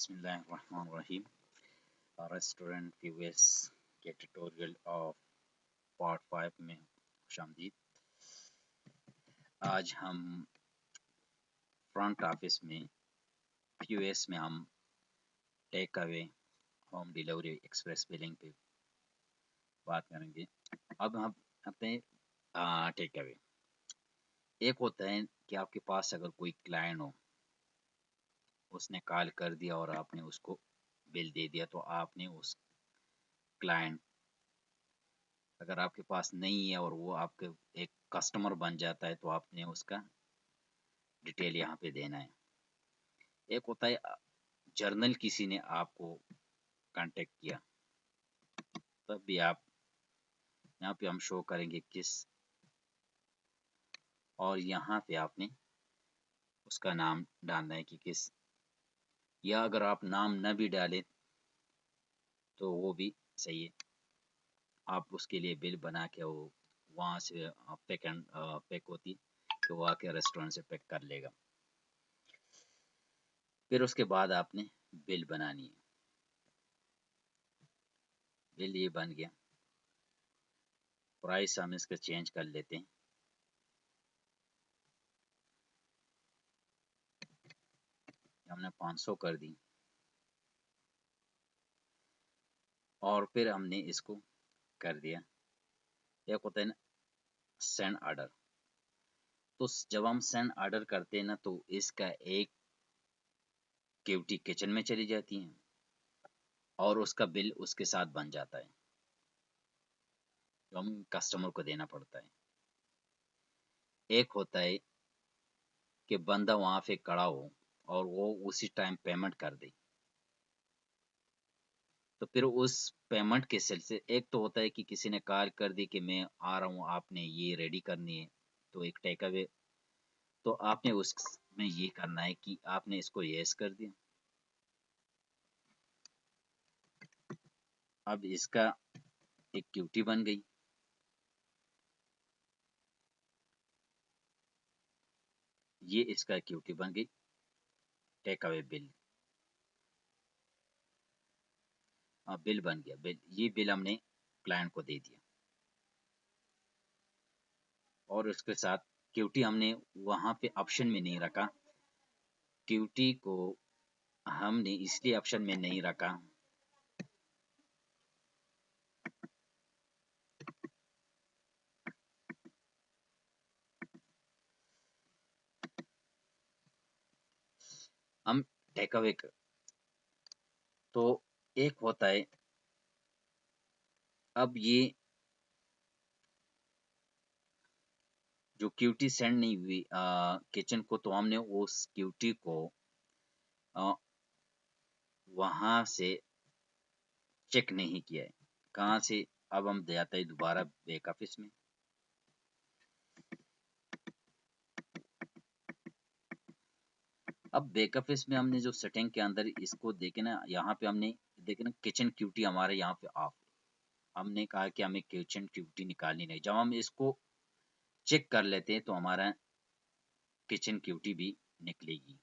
बिस्मिल्लाहिर्रहमानिर्रहीम। Restaurant PVS के tutorial of part 5 में खुशामदीद। आज हम फ्रंट ऑफिस में पीवीएस में हम take away, home delivery, express billing पे बात करेंगे। अब हम अपने टेक अवे, एक होता है कि आपके पास अगर कोई क्लाइंट हो, उसने कॉल कर दिया और आपने उसको बिल दे दिया, तो आपने उस क्लाइंट, अगर आपके पास नहीं है और वो आपके एक कस्टमर बन जाता है, तो आपने उसका डिटेल यहाँ पे देना है। एक होता है जर्नल, किसी ने आपको कांटेक्ट किया, तब भी आप यहाँ पे हम शो करेंगे किस, और यहाँ पे आपने उसका नाम डालना है कि किस, या अगर आप नाम न भी डालें तो वो भी सही है। आप उसके लिए बिल बना के वो वहाँ से पैक होती, तो वो आके रेस्टोरेंट से पैक कर लेगा। फिर उसके बाद आपने बिल बनानी है। बिल ये बन गया, प्राइस हम इसका चेंज कर लेते हैं। हमने 500 कर दी और फिर हमने इसको कर दिया। एक होता है ना सेंड ऑर्डर, तो जब हम सेंड ऑर्डर करते हैं ना, तो इसका एक क्यूटी किचन में चली जाती है और उसका बिल उसके साथ बन जाता है, जो हम कस्टमर को देना पड़ता है। एक होता है कि बंदा वहां पे खड़ा हो और वो उसी टाइम पेमेंट कर दे, तो फिर उस पेमेंट के सिलसिले, एक तो होता है कि किसी ने कॉल कर दी कि मैं आ रहा हूँ, आपने ये रेडी करनी है, तो एक टेक अवे, तो आपने उसमें ये करना है कि आपने इसको यस कर दिया। अब इसका एक क्यूटी बन गई। ये इसका क्यूटी बन गई, टेक अवे बिल। बिल बन गया। बिल, ये बिल हमने क्लाइंट को दे दिया और उसके साथ क्यूटी हमने वहां पे ऑप्शन में नहीं रखा। क्यूटी को हमने इसलिए ऑप्शन में नहीं रखा, हम टेक अवे तो एक होता है, अब ये जो क्यूटी सेंड नहीं हुई किचन को, तो हमने उस क्यूटी को वहां से चेक नहीं किया है। कहाँ से? अब हम जाते हैं दोबारा बैक ऑफिस में। अब बैक ऑफिस में हमने जो सेटिंग के अंदर इसको देखे ना, यहाँ पे हमने देखे ना किचन क्यूटी हमारे यहाँ पे ऑफ। हमने कहा कि हमें किचन क्यूटी निकालनी नहीं। जब हम इसको चेक कर लेते हैं तो हमारा किचन क्यूटी भी निकलेगी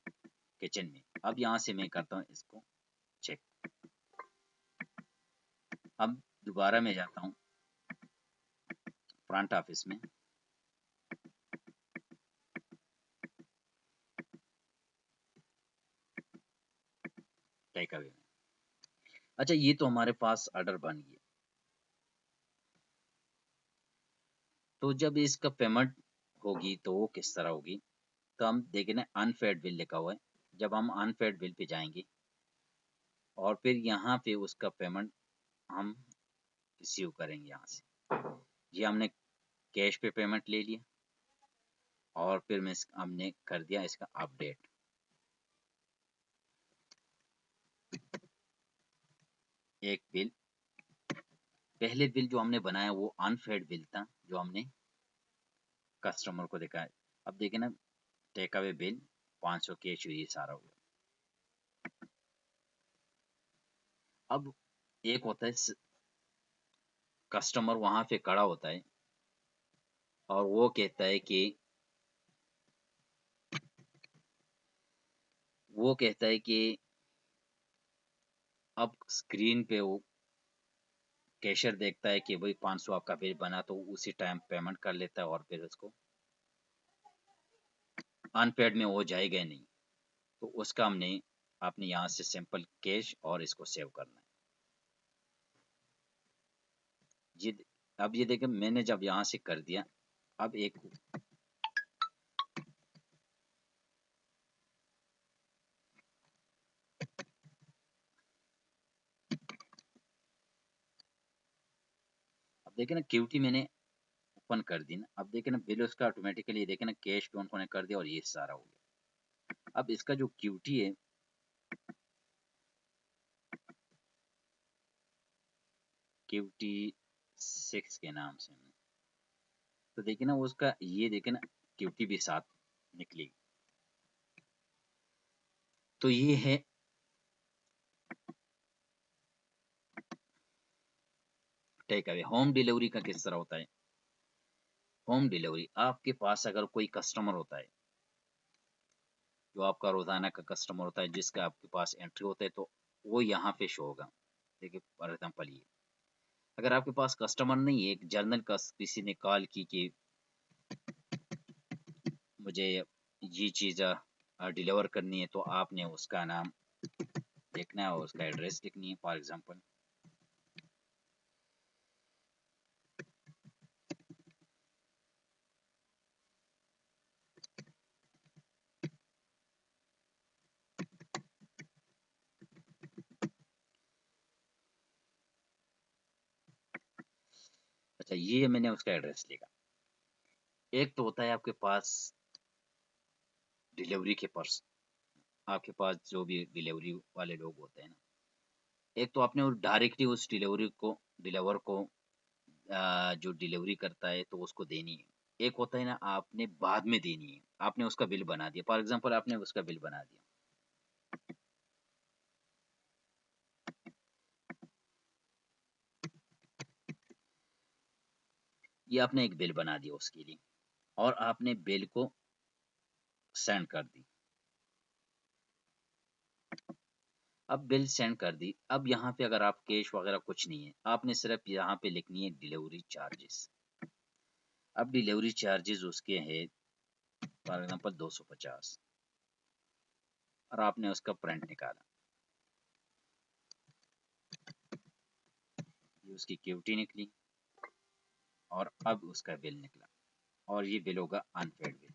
किचन में। अब यहाँ से मैं करता हूँ इसको चेक। अब दोबारा मैं जाता हूँ फ्रंट ऑफिस में। टेक अवे में, अच्छा ये तो हमारे पास ऑर्डर बन गया। तो जब इसका पेमेंट होगी तो वो किस तरह होगी, तो हम देखें ना अनपेड बिल लिखा हुआ है। जब हम अनपेड बिल पे जाएंगे और फिर यहाँ पे उसका पेमेंट हम रिसीव करेंगे यहाँ से। ये हमने कैश पे पेमेंट ले लिया और फिर मैं हमने कर दिया इसका अपडेट। एक बिल, पहले बिल जो हमने बनाया वो अनपेड बिल था, जो हमने कस्टमर को दिखाया। अब देखें ना टेक अवे बिल 500 कैश, ये सारा हो गया। अब एक होता है कस्टमर वहां पे खड़ा होता है और वो कहता है कि अब स्क्रीन पे वो कैशियर देखता है कि भाई 500 आपका बिल बना, तो उसी टाइम पेमेंट कर लेता है और फिर उसको अनपेड में वो जाएगा ही नहीं। तो उसका हमने आपने यहाँ से सिंपल कैश और इसको सेव करना है। ये अब ये देखिए मैंने जब यहाँ से कर दिया, अब एक अब देखिए ना क्यूटी मैंने ओपन कर दी ना, अब देखिए ना बिल उसका ऑटोमेटिकली देखिए ना कैश पे उन्होंने कर दिया और ये सारा हो गया। अब इसका जो क्यूटी है, क्यूटी 6 के नाम से, तो देखिए ना उसका ये देखिए ना क्यूटी भी साथ निकली। तो ये है टेक अवे। होम डिलीवरी का किस तरह होता है? होम डिलीवरी, आपके पास अगर कोई कस्टमर होता है, जो आपका रोजाना का कस्टमर होता है, जिसका आपके पास एंट्री होता है, तो वो यहाँ पे शो होगा। देखिए फॉर एग्जाम्पल ये, अगर आपके पास कस्टमर नहीं है, एक जर्नल का किसी ने कॉल की कि मुझे ये चीज़ डिलीवर करनी है, तो आपने उसका नाम लिखना है और उसका एड्रेस लिखनी है फॉर एग्जांपल। अच्छा, ये मैंने उसका एड्रेस लिखा। एक तो होता है आपके पास डिलीवरी के पर्स, आपके पास जो भी डिलीवरी वाले लोग होते हैं ना, एक तो आपने डायरेक्टली उस डिलीवर को जो डिलीवरी करता है तो उसको देनी है। एक होता है ना आपने बाद में देनी है, आपने उसका बिल बना दिया, फॉर एग्जांपल आपने उसका बिल बना दिया, ये आपने एक बिल बना दिया उसके लिए और आपने बिल को सेंड कर दी। अब बिल सेंड कर दी, अब यहाँ पे अगर आप कैश वगैरह कुछ नहीं है, आपने सिर्फ यहाँ पे लिखनी है डिलीवरी चार्जेस। अब डिलीवरी चार्जेस उसके हैं फॉर एग्जांपल 250 और आपने उसका प्रिंट निकाला, ये उसकी क्यूटी निकली और अब उसका बिल निकला और ये बिल होगा अनपेड बिल।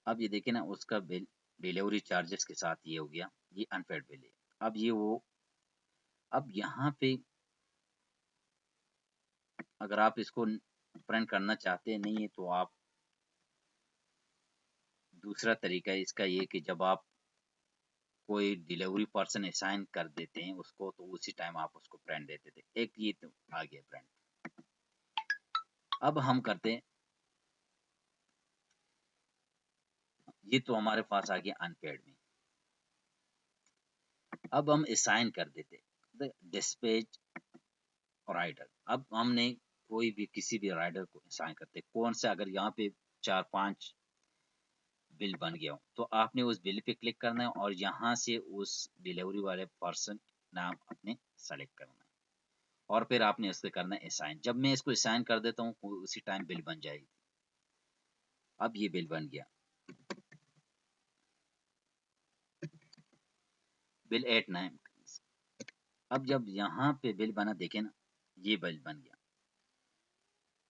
अब ये देखिए ना उसका बिल डिलीवरी चार्जेस के साथ ये हो गया, ये अनपेड बिल है। अब ये वो, अब यहाँ पे अगर आप इसको प्रिंट करना चाहते नहीं है, तो आप दूसरा तरीका है इसका ये कि जब आप कोई डिलीवरी पर्सन असाइन कर देते हैं उसको, तो उसी टाइम आप उसको प्रिंट देते थे। एक ये तो आ गया प्रिंट। अब हम करते हैं, ये तो हमारे पास आ गया अनपेड में। अब हम असाइन कर देते डिस्पैच राइडर। अब हमने कोई भी किसी भी राइडर को असाइन करते, कौन सा, अगर यहाँ पे 4-5 बिल बन गया हो, तो आपने उस बिल पे क्लिक करना है और यहाँ से उस डिलीवरी वाले पर्सन नाम अपने सेलेक्ट करना है और फिर आपने उससे करना है असाइन। जब मैं इसको असाइन कर देता हूँ उसी टाइम बिल बन जाएगी। अब ये बिल बन गया, बिल 8-9। अब जब यहाँ पे बिल बना देखे ना, ये बिल बन गया,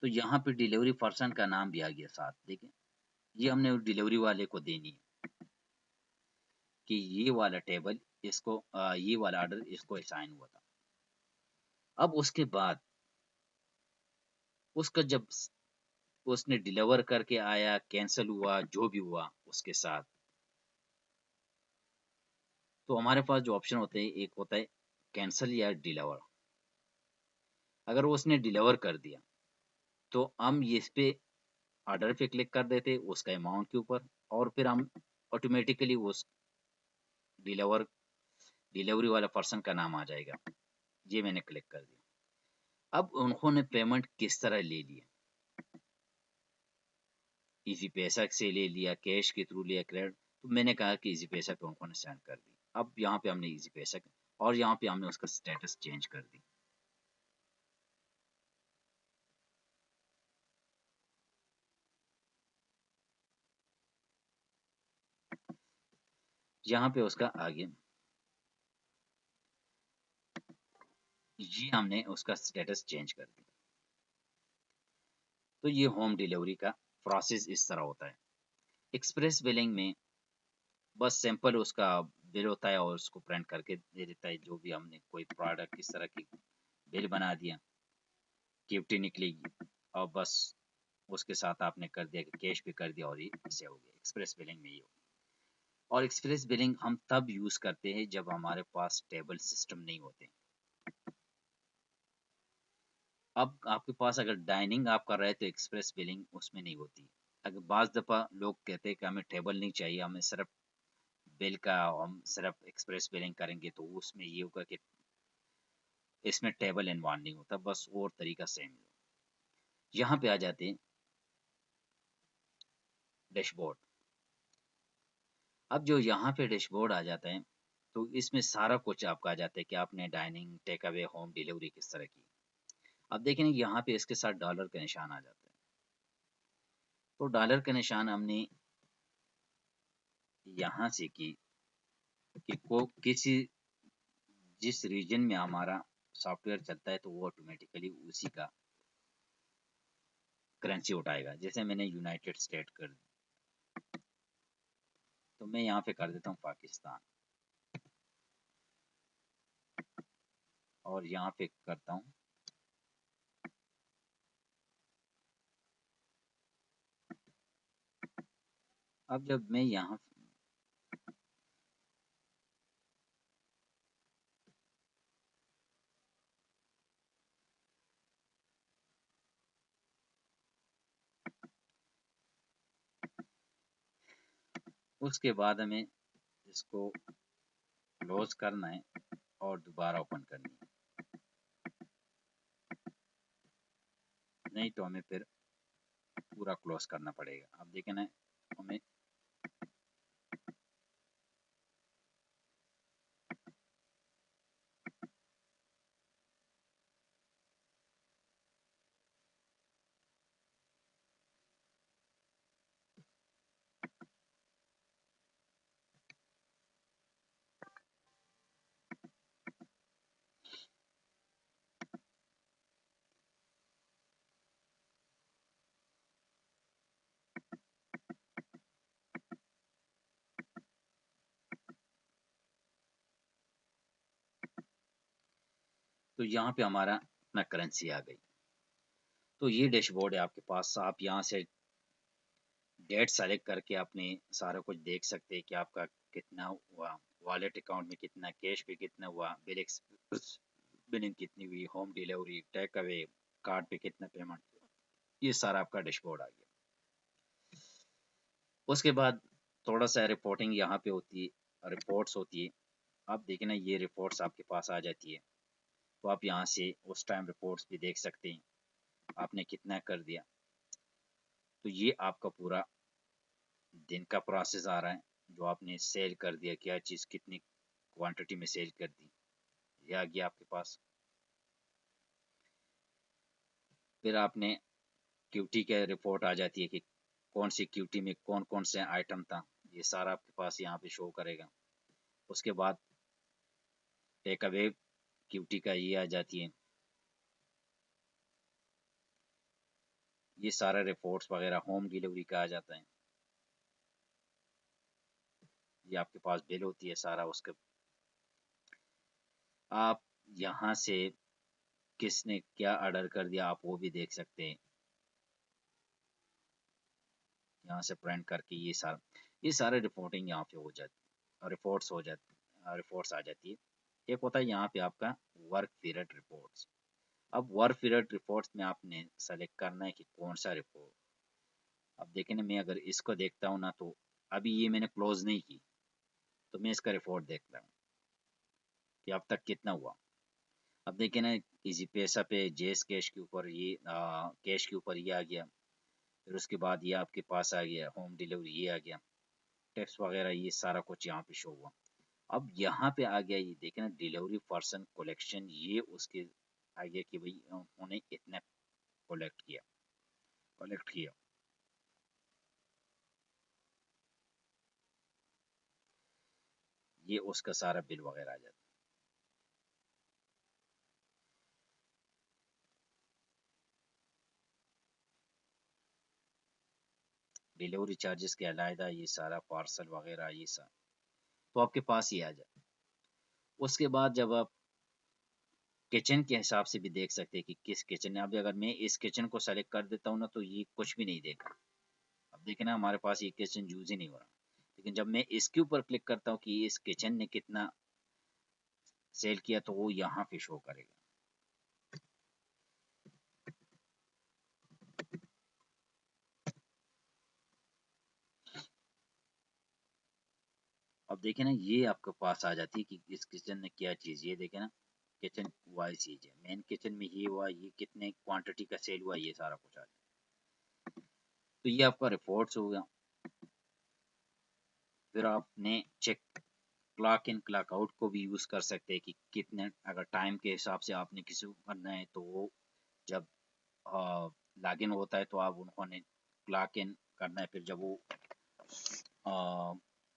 तो यहाँ पे डिलीवरी पर्सन का नाम भी आ गया साथ, देखें ये हमने उस डिलीवरी वाले को देनी है कि ये वाला टेबल इसको ये वाला ऑर्डर इसको असाइन हुआ था। अब उसके बाद उसका जब उसने डिलीवर करके आया, कैंसिल हुआ, जो भी हुआ उसके साथ, तो हमारे पास जो ऑप्शन होते हैं, एक होता है कैंसिल या डिलीवर। अगर वो उसने डिलीवर कर दिया, तो हम ये इस पे ऑर्डर पे क्लिक कर देते उसका अमाउंट के ऊपर और फिर हम ऑटोमेटिकली उस डिलीवर डिलीवरी वाला पर्सन का नाम आ जाएगा। ये मैंने क्लिक कर दिया। अब उन्होंने पेमेंट किस तरह ले लिया, इजी पैसा से ले लिया, कैश के थ्रू लिया, क्रेडिट, तो मैंने कहा कि इजी पैसा पे उन्होंने सेंड कर दी। अब यहाँ पे हमने इजी पैसा और यहाँ पे हमने उसका स्टेटस चेंज कर दी। यहाँ पे उसका आगे ये हमने उसका स्टेटस चेंज कर दिया। तो ये होम डिलीवरी का प्रोसेस इस तरह होता है। एक्सप्रेस बिलिंग में बस सिंपल उसका बिल होता है और उसको प्रिंट करके दे देता है। जो भी हमने कोई प्रोडक्ट इस तरह की बिल बना दिया, गिफ्ट निकलेगी और बस उसके साथ आपने कर दिया कि कैश पे कर दिया और ये इससे हो गया। एक्सप्रेस बिलिंग में ये हो गया। और एक्सप्रेस बिलिंग हम तब यूज़ करते हैं जब हमारे पास टेबल सिस्टम नहीं होते। अब आपके पास अगर डाइनिंग आप कर रहे हैं तो एक्सप्रेस बिलिंग उसमें नहीं होती। अगर बाज़ दफ़ा लोग कहते हैं कि हमें टेबल नहीं चाहिए, हमें सिर्फ बिल का, हम सिर्फ एक्सप्रेस बिलिंग करेंगे, तो उसमें ये होगा कि इसमें टेबल इन्वॉल्व नहीं होता, बस और तरीका सेम है। यहाँ पे आ जाते हैं डैशबोर्ड। अब जो यहाँ पे डैशबोर्ड आ जाता है तो इसमें सारा कुछ आपका आ जाता है कि आपने dining, take away, home delivery किस तरह की। अब देखें यहाँ पे इसके साथ डॉलर का निशान आ जाता है। तो डॉलर का निशान हमने यहाँ से की कि को किसी जिस रीजन में हमारा सॉफ्टवेयर चलता है तो वो ऑटोमेटिकली उसी का करेंसी उठाएगा। जैसे मैंने यूनाइटेड स्टेट कर दी, तो मैं यहाँ पे कर देता हूँ पाकिस्तान और यहाँ पे करता हूँ अब जब मैं यहाँ उसके बाद हमें इसको क्लोज करना है और दोबारा ओपन करनी है, नहीं तो हमें फिर पूरा क्लोज करना पड़ेगा। अब देखें ना, हमें तो यहाँ पे हमारा अपना करेंसी आ गई। तो ये डैशबोर्ड है आपके पास। आप यहाँ से डेट सेलेक्ट करके अपने सारा कुछ देख सकते हैं कि आपका कितना हुआ, वॉलेट अकाउंट में कितना, कैश पे कितना हुआ, बिलिंग कितनी हुई, home delivery, take away, card पे कितना पेमेंट, ये सारा आपका डैशबोर्ड आ गया। उसके बाद थोड़ा सा रिपोर्टिंग यहाँ पे होती है, रिपोर्ट्स होती है। आप देखें ना, ये रिपोर्ट्स आपके पास आ जाती है, तो आप यहाँ से उस टाइम रिपोर्ट्स भी देख सकते हैं, आपने कितना कर दिया। तो ये आपका पूरा दिन का प्रोसेस आ रहा है, जो आपने सेल कर दिया, क्या चीज़ कितनी क्वांटिटी में सेल कर दी, ये आ गया आपके पास। फिर आपने क्यूटी का रिपोर्ट आ जाती है कि कौन सी क्यूटी में कौन कौन से आइटम था, ये सारा आपके पास यहाँ पे शो करेगा। उसके बाद टेक अवे क्यूटी का ये आ जाती है, ये सारा रिपोर्ट्स वगैरह। होम डिलीवरी का आ जाता है, ये आपके पास बिल होती है सारा। उसके आप यहाँ से किसने क्या ऑर्डर कर दिया आप वो भी देख सकते हैं, यहाँ से प्रिंट करके ये सारे रिपोर्टिंग यहाँ पे हो जाती है, रिपोर्ट्स हो जाती, रिपोर्ट्स आ जाती है। एक होता है यहाँ पे आपका वर्क पीरियड रिपोर्ट्स। अब वर्क पीरियड रिपोर्ट्स में आपने सेलेक्ट करना है कि कौन सा रिपोर्ट। अब देखें ना, मैं अगर इसको देखता हूँ ना, तो अभी ये मैंने क्लोज नहीं की, तो मैं इसका रिपोर्ट देख रहा हूँ कि अब तक कितना हुआ। अब देखें ना, इजी पैसा पे जेस कैश के ऊपर ये कैश के ऊपर ये आ गया, फिर उसके बाद ये आपके पास आ गया होम डिलीवरी, ये आ गया टैक्स वगैरह, ये सारा कुछ यहाँ पे शो हुआ। अब यहाँ पे आ गया, ये देखें ना, डिलीवरी पर्सन कलेक्शन, ये उसके आ गया कि भाई उन्होंने इतना कलेक्ट किया। ये उसका सारा बिल वगैरह आ जाता है। डिलीवरी चार्जेस के अलावा ये सारा पार्सल वगैरह ये सब तो आपके पास ही आ जाए। उसके बाद जब आप किचन के हिसाब से भी देख सकते हैं कि किस किचन में, अब अगर मैं इस किचन को सेलेक्ट कर देता हूँ ना, तो ये कुछ भी नहीं देगा। अब देखें ना, हमारे पास ये किचन यूज ही नहीं हो रहा। लेकिन जब मैं इसके ऊपर क्लिक करता हूँ कि इस किचन ने कितना सेल किया, तो वो यहाँ पे शो करेगा। अब देखें ना, ये आपके पास आ जाती है कि इस किचन ने क्या चीज़, ये देखें ना, किचन वाइज चीज़ है, मेन किचन में ये हुआ, ये कितने क्वांटिटी का सेल हुआ, ये सारा कुछ आ जाए। तो ये आपका रिपोर्ट्स हो गया। फिर आपने check clock in clock out को भी यूज़ कर सकते हैं कि कितने, अगर टाइम के हिसाब से आपने किसी को करना है, तो वो जब लॉग इन होता है तो आप उन्होंने क्लॉक इन करना है। फिर जब वो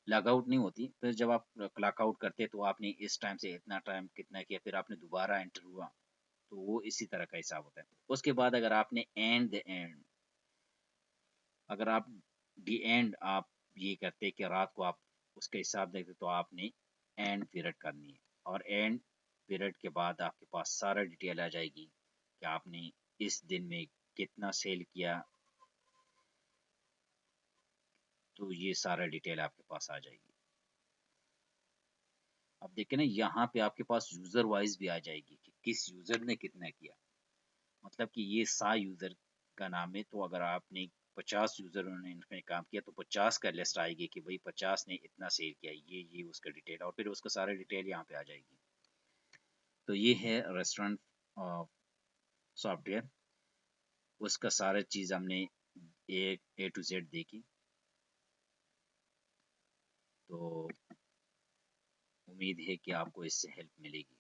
लॉग आउट नहीं होती, फिर जब आप क्लॉक आउट करते हैं तो आपने इस टाइम से इतना टाइम कितना किया, फिर आपने दोबारा एंटर हुआ, तो वो इसी तरह का हिसाब होता है। उसके बाद अगर आपने एंड अगर आप दी एंड आप ये करते कि रात को आप उसका हिसाब देखते, तो आपने एंड पीरियड करनी है, और एंड पीरियड के बाद आपके पास सारा डिटेल आ जाएगी कि आपने इस दिन में कितना सेल किया, तो ये सारा डिटेल आपके पास आ जाएगी। अब देखें ना, यहाँ पे आपके पास यूज़र वाइज भी आ जाएगी कि किस यूज़र ने कितना किया। मतलब कि ये 100 यूज़र का नाम है, तो अगर आपने 50 यूज़र उन्होंने इसमें काम किया, तो 50 का लिस्ट आएगी कि भाई 50 ने इतना सेल किया, ये उसका डिटेल, और फिर उसका सारा डिटेल यहाँ पे आ जाएगी। तो ये है रेस्टोरेंट सॉफ्टवेयर, उसका सारा चीज़ हमने ए टू जेड देखी। तो उम्मीद है कि आपको इससे हेल्प मिलेगी।